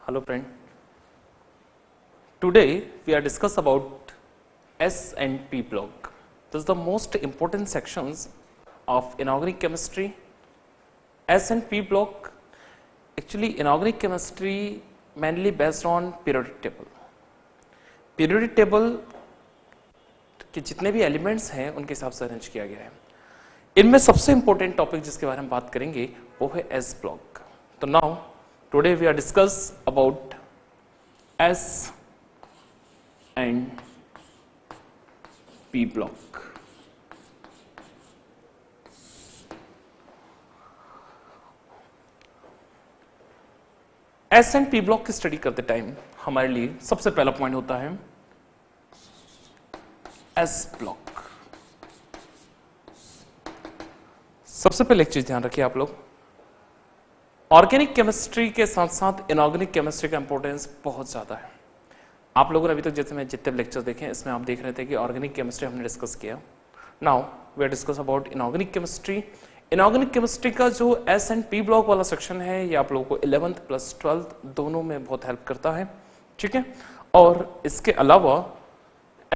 Hello friend. Today we are discuss about S and P block. This is the most important sections of inorganic chemistry. S and P block, actually inorganic chemistry mainly based on periodic table. Periodic table के जितने भी elements हैं उनके हिसाब से arrange किया गया है. इनमें सबसे इंपॉर्टेंट टॉपिक जिसके बारे में बात करेंगे वो है एस ब्लॉक. तो now today we are discuss about S and P block. S and P block की स्टडी करते टाइम हमारे लिए सबसे पहला पॉइंट होता है एस ब्लॉक. सबसे पहले एक चीज ध्यान रखिए आप लोग, ऑर्गेनिक केमिस्ट्री के साथ साथ इनऑर्गेनिक केमिस्ट्री का इंपॉर्टेंस बहुत ज्यादा है. आप लोगों ने अभी तक जैसे मैं जितने लेक्चर देखे इसमें आप देख रहे थे कि ऑर्गेनिक केमिस्ट्री हमने डिस्कस किया. Now we are discuss about inorganic chemistry. Inorganic chemistry का जो एस एंड पी ब्लॉक वाला सेक्शन है ये आप लोगों को 11th प्लस 12th दोनों में बहुत हेल्प करता है. ठीक है, और इसके अलावा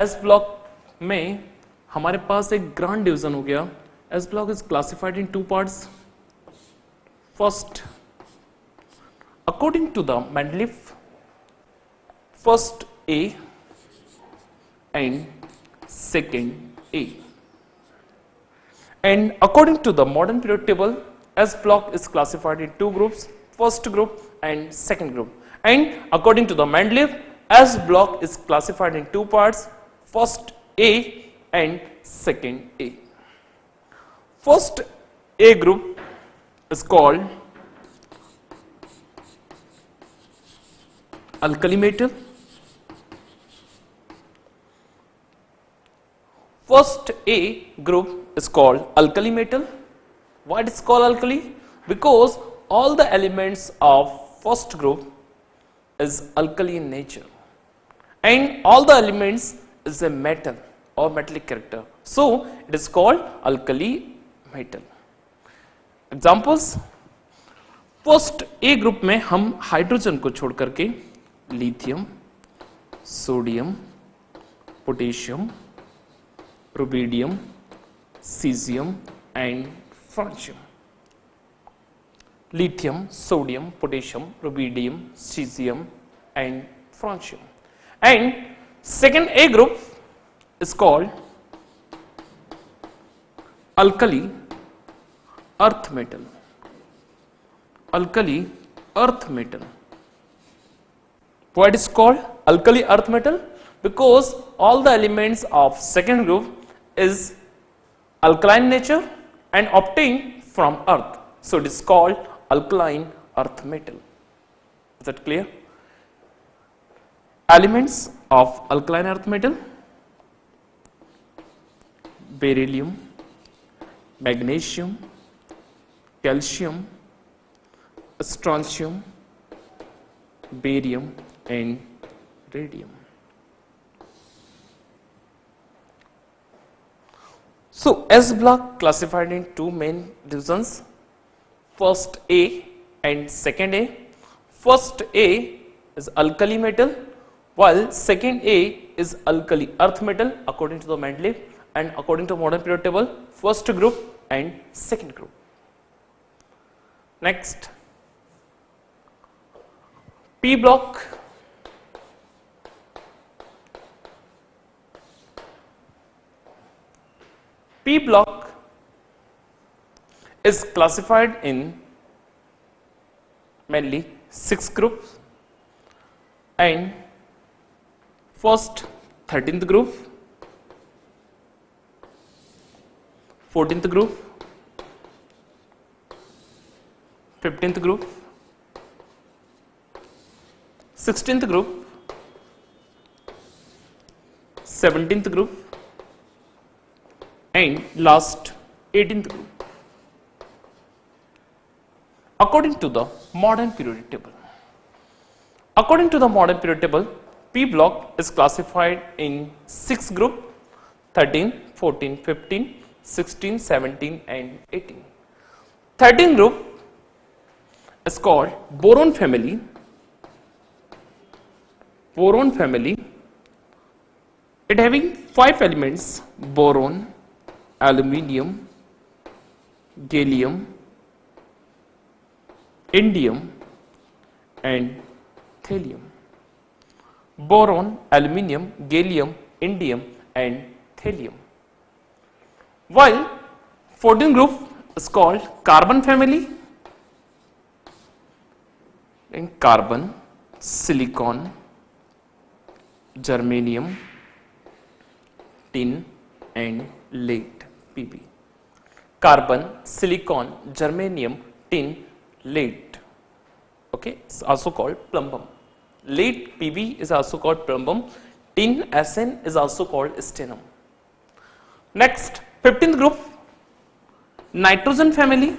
एस ब्लॉक में हमारे पास एक ग्रांड डिवीजन हो गया. S block is classified in two parts. First, according to the Mendeleev, first A and second A. And according to the modern periodic table, S block is classified in two groups, first group and second group. And according to the Mendeleev, S block is classified in two parts, first A and second A. First A group is called alkali metal. First A group is called alkali metal. Why it is called alkali? Because all the elements of first group is alkali in nature and all the elements is a metal or metallic character, so it is called alkali metal. Examples, first A group में हम hydrogen को छोड़ करके lithium, sodium, potassium, rubidium, caesium and francium. Lithium, sodium, potassium, rubidium, caesium and francium. And second A group is called alkali earth metal. Alkali earth metal. Why it is called alkali earth metal? Because all the elements of second group is alkaline nature and obtained from earth, so it is called alkaline earth metal. Is that clear? Elements of alkaline earth metal: beryllium, magnesium, calcium, strontium, barium and radium. So S block classified in two main divisions, first A and second A. First A is alkali metal while second A is alkali earth metal according to the Mendeleev, and according to modern periodic table, first group and second group. Next, P block. P block is classified in mainly 6 groups, and first 13th group, 14th group, 15th group, 16th group, 17th group and last 18th group. According to the modern periodic table. According to the modern periodic table, P block is classified in 6 group, 13, 14, 15, 16, 17 and 18. 13 group is called boron family boron family. It having 5 elements: boron, aluminium, gallium, indium, and thallium. Boron, aluminium, gallium, indium, and thallium. While 14th group is called carbon family. In carbon, silicon, germanium, tin, and lead, Pb. Carbon, silicon, germanium, tin, lead. Okay, it's also called plumbum. Lead, Pb, is also called plumbum. Tin, Sn, is also called stannum. Next, 15th group, nitrogen family.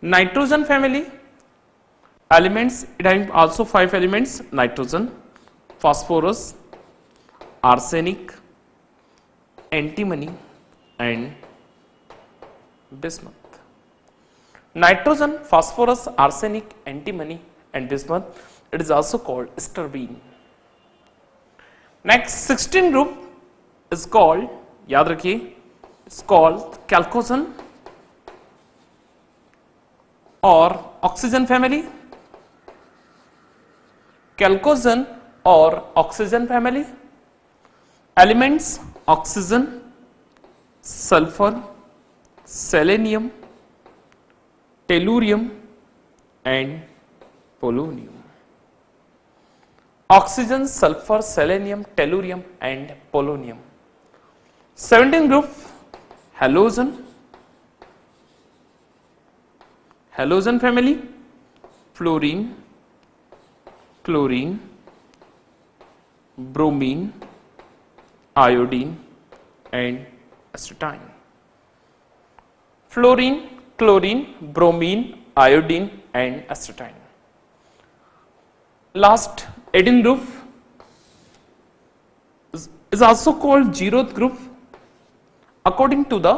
Nitrogen family elements, it having also 5 elements: nitrogen, phosphorus, arsenic, antimony, and bismuth. Nitrogen, phosphorus, arsenic, antimony, and bismuth, it is also called styrene. Next, 16th group is called, याद रखिए, it's called chalcogen or oxygen family. Chalcogen or oxygen family. Elements: oxygen, sulfur, selenium, tellurium, and polonium. Oxygen, sulfur, selenium, tellurium, and polonium. 17th group, halogen. Halogen family: fluorine, chlorine, bromine, iodine, and acetylene. Fluorine, chlorine, bromine, iodine, and acetylene. Last, 18th group is also called zeroth group according to the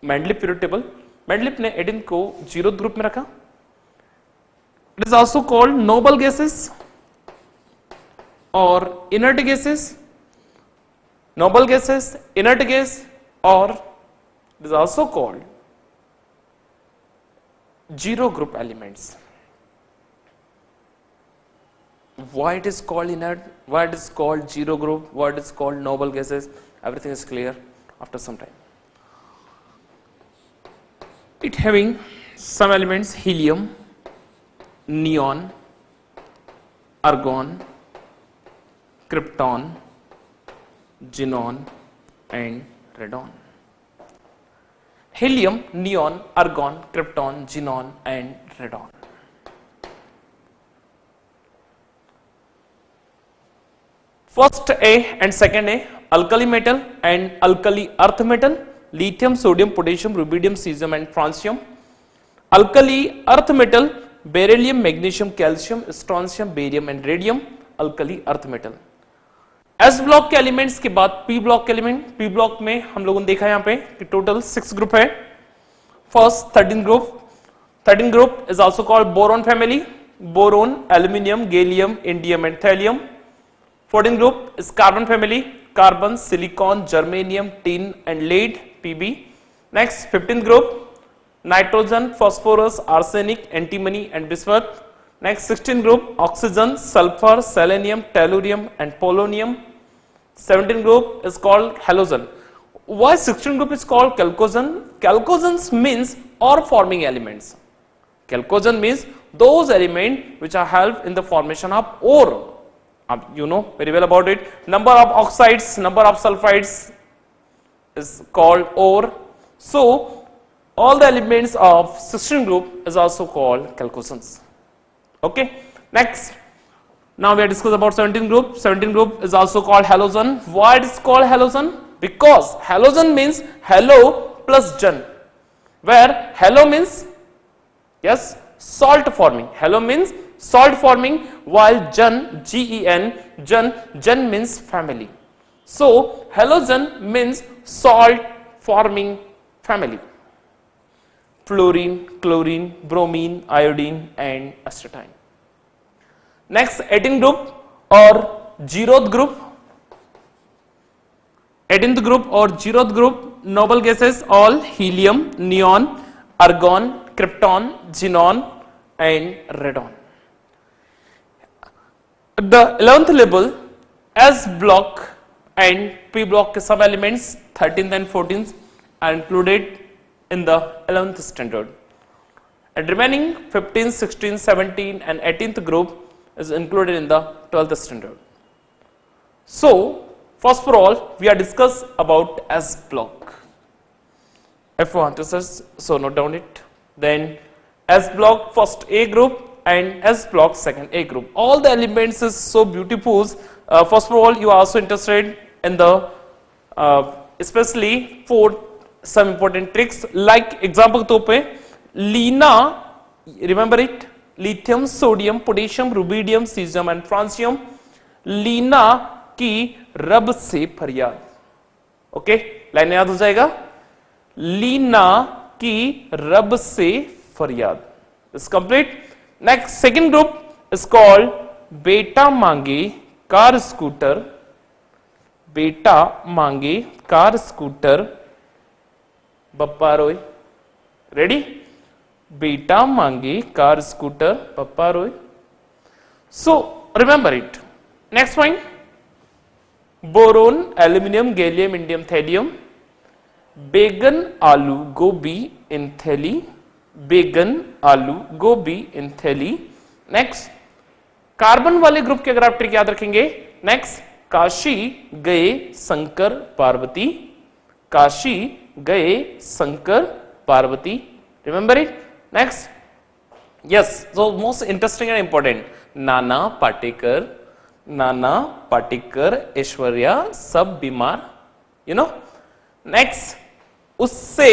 Mendeleev periodic table. Mendeleev ने 18 को zeroth group में रखा. It is also called noble gases or inert gases. Noble gases, inert gas, or it is also called zero group elements. Why it is called inert, why it is called zero group, why it is called noble gases, everything is clear after some time. It having some elements: helium, neon, argon, krypton, xenon, and radon. Helium, neon, argon, krypton, xenon, and radon. First A and second A, alkali metal and alkali earth metal: lithium, sodium, potassium, rubidium, cesium, and francium. Alkali earth metal: beryllium, magnesium, calcium, strontium, barium, and radium. alkali earth metal. S block के elements के बाद P block के element, P block में हम लोगों ने देखा यहाँ पे कि टोटल 6 ग्रुप है. First 13 group is also called boron family, boron, aluminium, gallium, indium and thallium. 14 group is carbon family, carbon, silicon, germanium, tin and lead, PB. Next 15 group nitrogen, phosphorus, arsenic, antimony and bismuth. Next 16 group oxygen, sulfur, selenium, tellurium and polonium. 17 group is called halogen. Why 16 group is called chalcogen? Chalcogens means ore forming elements. Chalcogen means those elements which are help in the formation of ore. You know very well about it. Number of oxides, number of sulfides is called ore. So all the elements of 16 group is also called chalcogens. Okay, next now we are discuss about 17 group. 17 group is also called halogen. Why it is called halogen? Because halogen means halo plus gen, where halo means yes salt forming, halo means salt forming, while gen, gen means family. So halogen means salt forming family. fluorine, chlorine, bromine, iodine and acetylene. Next 18th group or 0th group. 18th group or 0th group, noble gases all helium, neon, argon, krypton, xenon and radon. The 11th label S block and P block के सब elements 13th and 14th are included in the 11th standard. And remaining 15th, 16th, 17th and 18th group is included in the 12th standard. So first for all, we are discuss about S block. If you want to search, so note down it. Then S block first A group and S block second A group. All the elements is so beautiful. First of all, you are also interested in the especially for some important tricks. Like example तो पे Leena, remember it? Lithium, sodium, potassium, rubidium, cesium and francium. Leena की रब से फरियाद. Okay, line याद हो जाएगा. लीना की रब से फरियाद is complete. Next second group is called बेटा मांगे कार स्कूटर. बेटा मांगे कार स्कूटर पप्पा रोए. रेडी? बेटा मांगे कार स्कूटर पप्पा रोए. So remember it. Next point. Boron, aluminium, gallium, indium, thallium. बेगन, आलू, गोभी इन थैली. बेगन, आलू, गोभी इन थैली. नेक्स्ट कार्बन वाले ग्रुप के अगर आप ट्रिक याद रखेंगे. नेक्स्ट काशी गए शंकर पार्वती. काशी गए Shankar Parvati. Remember it. Next yes, so most interesting and important. Nana Patekar, Nana Patekar, Aishwarya सब बीमार. You know. नेक्स्ट उससे,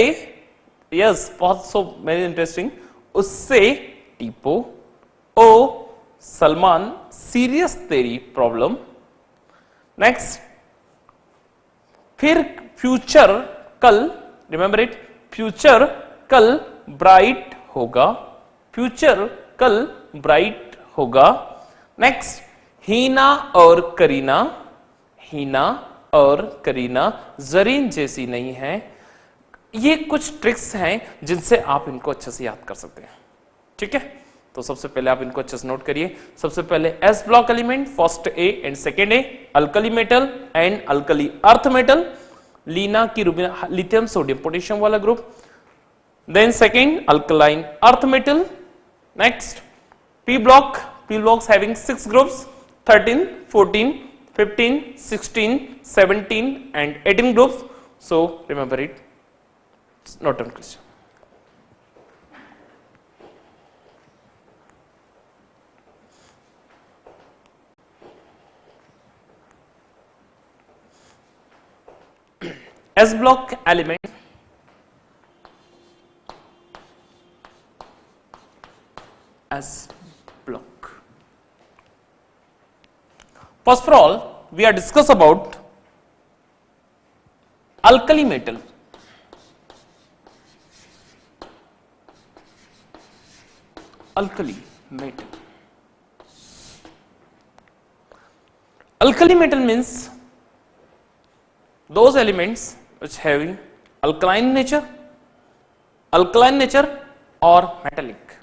यस बहुत सो वेरी इंटरेस्टिंग. उससे टीपो. ओ सलमान सीरियस तेरी प्रॉब्लम. नेक्स्ट फिर फ्यूचर कल. Remember it. फ्यूचर कल ब्राइट होगा. फ्यूचर कल ब्राइट होगा. नेक्स्ट हीना और करीना. हीना और करीना जरीन जैसी नहीं है. ये कुछ ट्रिक्स हैं जिनसे आप इनको अच्छे से याद कर सकते हैं. ठीक है, तो सबसे पहले आप इनको अच्छे से नोट करिए. सबसे पहले S block element first A and second A. Alkali metal and alkali earth metal. Leena की रुबिना, लिथियम, सोडियम, पोटेशियम वाला group. Then second alkaline earth metal. Next P block. P blocks having 6 groups 13, 14, 15, 16, 17 and 18 groups. So remember it. It's not on question. S block element S block. First for all, we are discuss about alkali metal. Alkali metal. Alkali metal means those elements which having alkaline nature or metallic.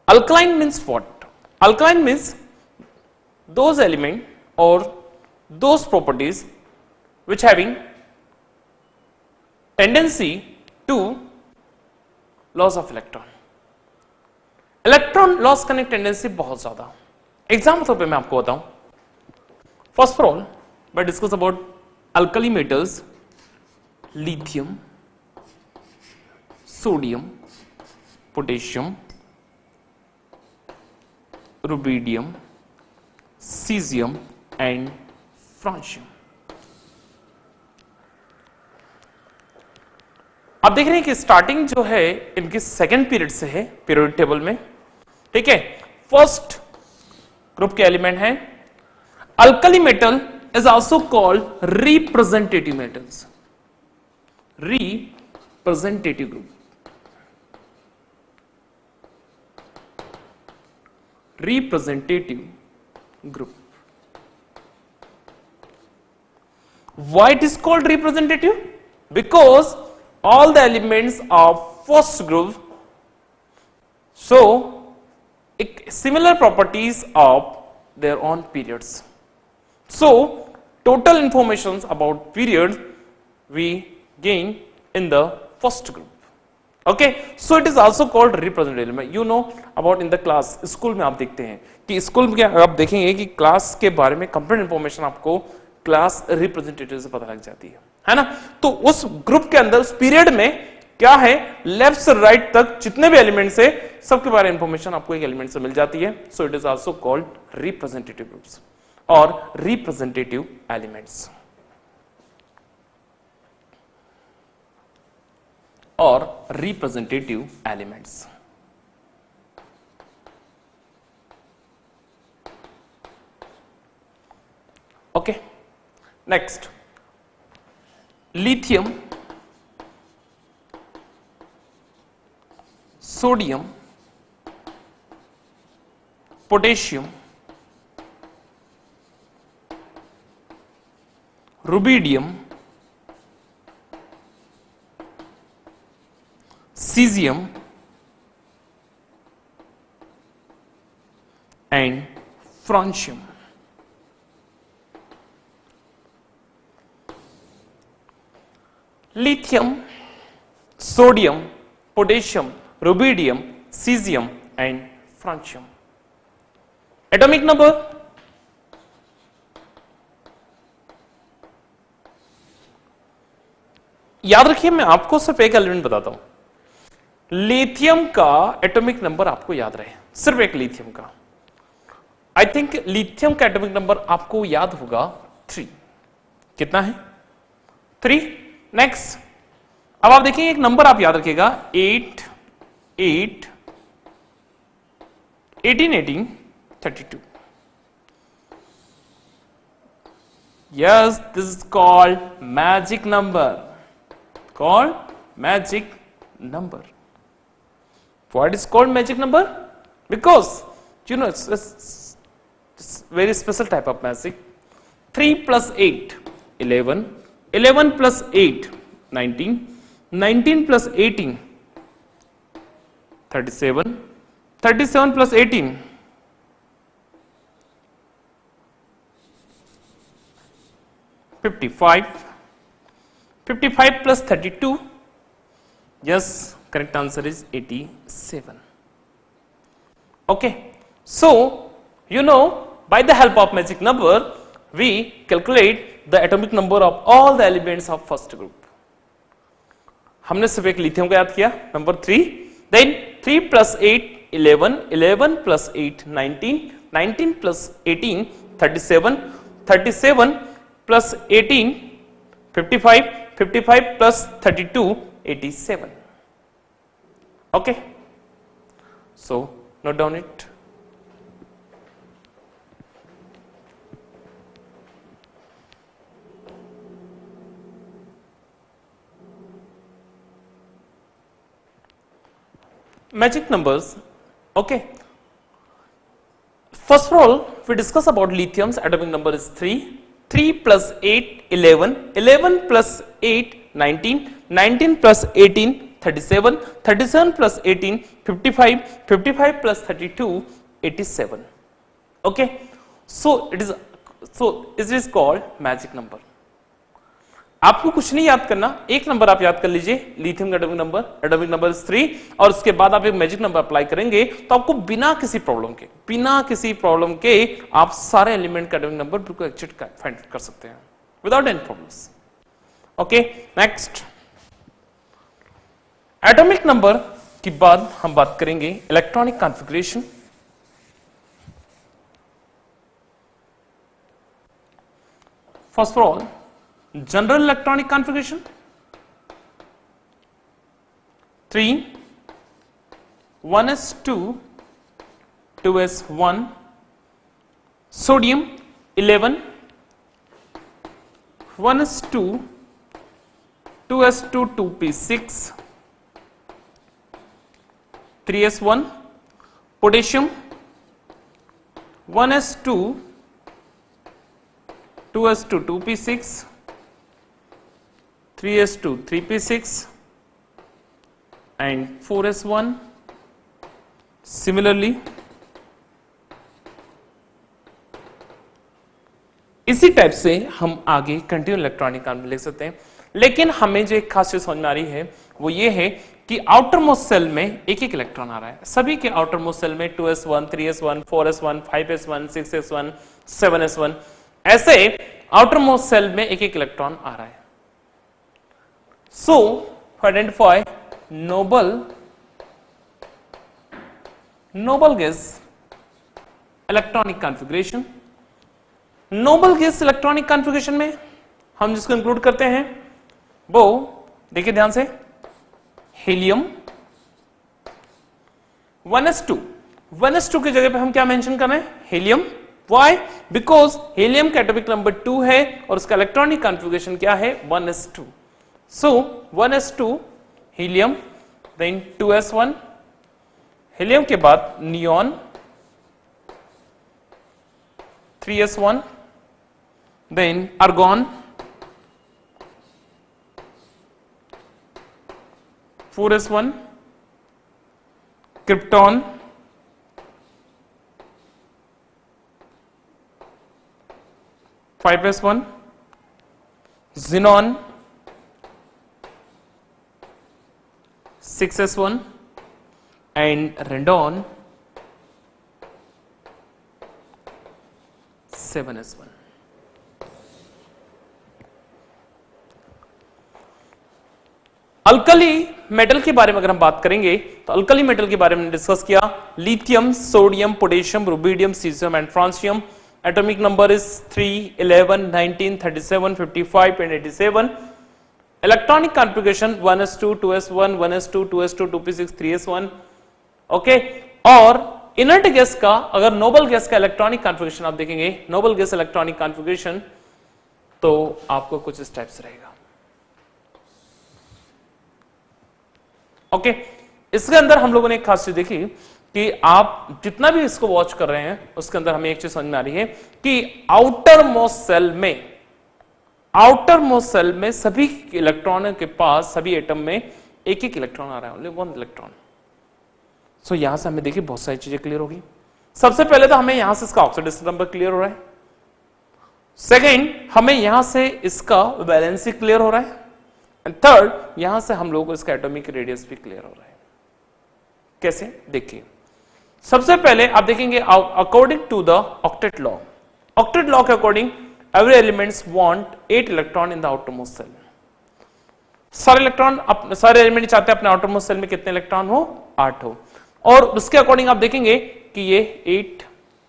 Alkaline means what? Alkaline means those element or those properties which having tendency to loss of electron. Electron loss करने की tendency बहुत ज्यादा. Example तौर पे मैं आपको बताऊं. First for all मैं discuss about alkali metals. Lithium, sodium, potassium, rubidium, caesium and francium. आप देख रहे हैं कि स्टार्टिंग जो है इनकी सेकेंड पीरियड से है पीरियोडिक टेबल में. ठीक है, फर्स्ट ग्रुप के एलिमेंट हैं. Alkali metal is also called representative metals. Representative group. representative group. Why it is called representative? Because all the elements of first group show similar properties of their own periods. So total information about periods we gain in the first group. Okay, so it is also called representative element. You know about in the class, school में आप देखते हैं कि school में आप देखेंगे कि class के बारे में कंप्लीट इंफॉर्मेशन आपको क्लास रिप्रेजेंटेटिव से पता लग जाती है ना। तो उस ग्रुप के अंदर उस पीरियड में क्या है, लेफ्ट से राइट तक जितने भी एलिमेंट्स है सबके बारे में इंफॉर्मेशन आपको एक एलिमेंट से मिल जाती है। So it is also called representative groups और रिप्रेजेंटेटिव एलिमेंट्स और representative elements. Okay, next lithium, sodium, potassium, rubidium, cesium and francium. Lithium, sodium, potassium, rubidium, cesium and francium. Atomic number, याद रखिए मैं आपको सिर्फ एक एलिमेंट बताता हूं। लिथियम का एटॉमिक नंबर आपको याद रहे, सिर्फ एक लिथियम का। आई थिंक लिथियम का एटॉमिक नंबर आपको याद होगा 3। कितना है? 3। नेक्स्ट, अब आप देखिए एक नंबर आप याद रखिएगा 8 8 18 18 32। Yes, this is called magic number, called magic number. Why it is called magic number? Because you know it's very special type of magic. 3 plus 8 11, 11 plus 8 19, 19 plus 18 37, 37 plus 18 55, 55 plus 32, yes, correct answer is 87. Okay, so you know by the help of magic number we calculate the atomic number of all the elements of first group. हमने सिर्फ एक lithium का याद किया, number 3, then 3 plus 8 11, 11 plus 8 19, 19 plus 18 37, 37 plus 18 55, 55 plus 32 87. Okay, so note down it. Magic numbers. Okay, first of all we discuss about lithium's atomic number is 3. 3 plus 8 11, 11 plus 8 19, 19 plus 18 37, 37 plus 18 55, 55 plus 32 87. Okay, so it is called magic number. आपको कुछ नहीं याद करना, एक number आप याद कर लीजिए, लिथियम का एटॉमिक नंबर 3, और उसके बाद आप एक मैजिक नंबर अप्लाई करेंगे तो आपको बिना किसी प्रॉब्लम के आप सारे एलिमेंट का एटॉमिक नंबर बिल्कुल एग्जैक्ट फाइंड कर सकते हैं without any problems. Okay, next atomic number के बाद हम बात करेंगे electronic configuration. First of all general electronic configuration, 3 1s2 2s1, sodium 11 1s2 2s2 2p6, 3s1, potassium 1s2 2s2 2p6 3s2 3p6 and 4s1 similarly। इसी type से हम आगे continue electronic configuration लिख सकते हैं, लेकिन हमें जो एक खास चीज समझ में आ रही है वो ये है कि आउटर मोस्ट सेल में एक एक इलेक्ट्रॉन आ रहा है। सभी के आउटर मोस्ट सेल में 2s1 3s1 4s1 5s1 6s1 7s1 ऐसे आउटर मोस्ट सेल में एक एक इलेक्ट्रॉन आ रहा है। सो identify noble gas electronic configuration. Noble gas electronic configuration में हम जिसको इंक्लूड करते हैं वो देखिए ध्यान से, हीलियम 1s2 1s2 की जगह पे हम क्या मेंशन कर रहे हैं, हीलियम। व्हाई? बिकॉज हीलियम का एटॉमिक नंबर 2 है और उसका इलेक्ट्रॉनिक कॉन्फ़िगरेशन क्या है, 1s2। सो 1s2 helium, then 2s1 helium के बाद neon 3s1, then argon 4s1, krypton 5s1, xenon 6s1 and radon 7s1। Alkali metal के बारे में अगर हम बात करेंगे तो अल्कली मेटल के बारे में डिस्कस किया, lithium, sodium, potassium, rubidium, caesium and francium. Atomic number is 3, 11, 19, 37, 55 and 87। Electronic configuration 1s2 2s1 1s2 2s2 2p6 3s1। Okay, और इनर्ट गैस का अगर नोबल गैस का इलेक्ट्रॉनिक कॉन्फ़िगरेशन आप देखेंगे, नोबल गैस इलेक्ट्रॉनिक कॉन्फ़िगरेशन तो आपको कुछ इस टाइप से रहेगा। ओके, इसके अंदर हम लोगों ने एक खास चीज देखी कि आप जितना भी इसको वॉच कर रहे हैं उसके अंदर हमें एक चीज समझ में आ रही है कि आउटर मोस्ट सेल में सभी इलेक्ट्रॉनों के पास, सभी एटम में एक एक इलेक्ट्रॉन आ रहा है, ओनली वन इलेक्ट्रॉन। सो यहां से हमें देखिए बहुत सारी चीजें क्लियर होगी। सबसे पहले तो हमें यहां से इसका ऑक्सीडेशन नंबर क्लियर हो रहा है, सेकेंड हमें यहां से इसका वैलेंसी क्लियर हो रहा है, एंड थर्ड यहां से हम लोग को इसका एटॉमिक रेडियस भी क्लियर हो रहा है। कैसे? देखिए, सबसे पहले आप देखेंगे according to the octet law के according every elements want 8 electron in the outermost shell. सारे एलिमेंट चाहते हैं अपने आउटरमोस्ट सेल में कितने इलेक्ट्रॉन हो, 8 हो। और उसके अकॉर्डिंग आप देखेंगे कि ये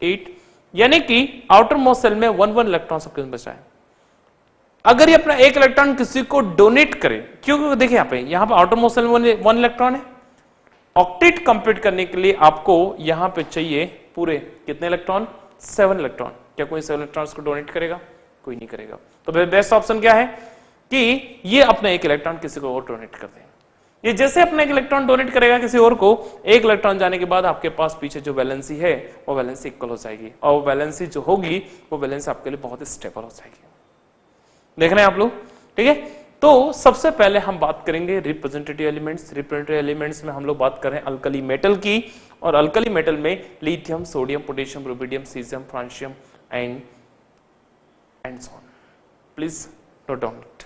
8 यानी कि आउटरमोस्ट सेल में 1 इलेक्ट्रॉन सबके बचा है। अगर ये अपना एक इलेक्ट्रॉन किसी को डोनेट करे, क्योंकि देखिए यहां पे आउटरमोस्ट सेल में 1 इलेक्ट्रॉन है, ऑक्टेट कंप्लीट करने के लिए आपको यहां पे चाहिए पूरे कितने इलेक्ट्रॉन, 7 इलेक्ट्रॉन। क्या कोई 7 इलेक्ट्रॉन्स को डोनेट करेगा? कोई नहीं करेगा। तो बेस्ट ऑप्शन क्या है कि ये अपना एक इलेक्ट्रॉन किसी को और डोनेट कर दें। ये जैसे अपना एक इलेक्ट्रॉन डोनेट करेगा किसी और को, एक इलेक्ट्रॉन जाने के बाद आपके पास पीछे जो वैलेंसी है वो वैलेंसी इक्वल हो जाएगी, और वो वैलेंसी जो होगी वो वैलेंसी आपके लिए बहुत ही स्टेबल हो जाएगी। देख रहे हैं आप लोग? ठीक है, तो सबसे पहले हम बात करेंगे रिप्रेजेंटेटिव एलिमेंट्स। रिप्रेजेंटेटिव एलिमेंट्स में हम लोग बात करें अल्कली मेटल की, और अल्कली मेटल में lithium, sodium, potassium, rubidium, caesium, francium and so on. Please note down it.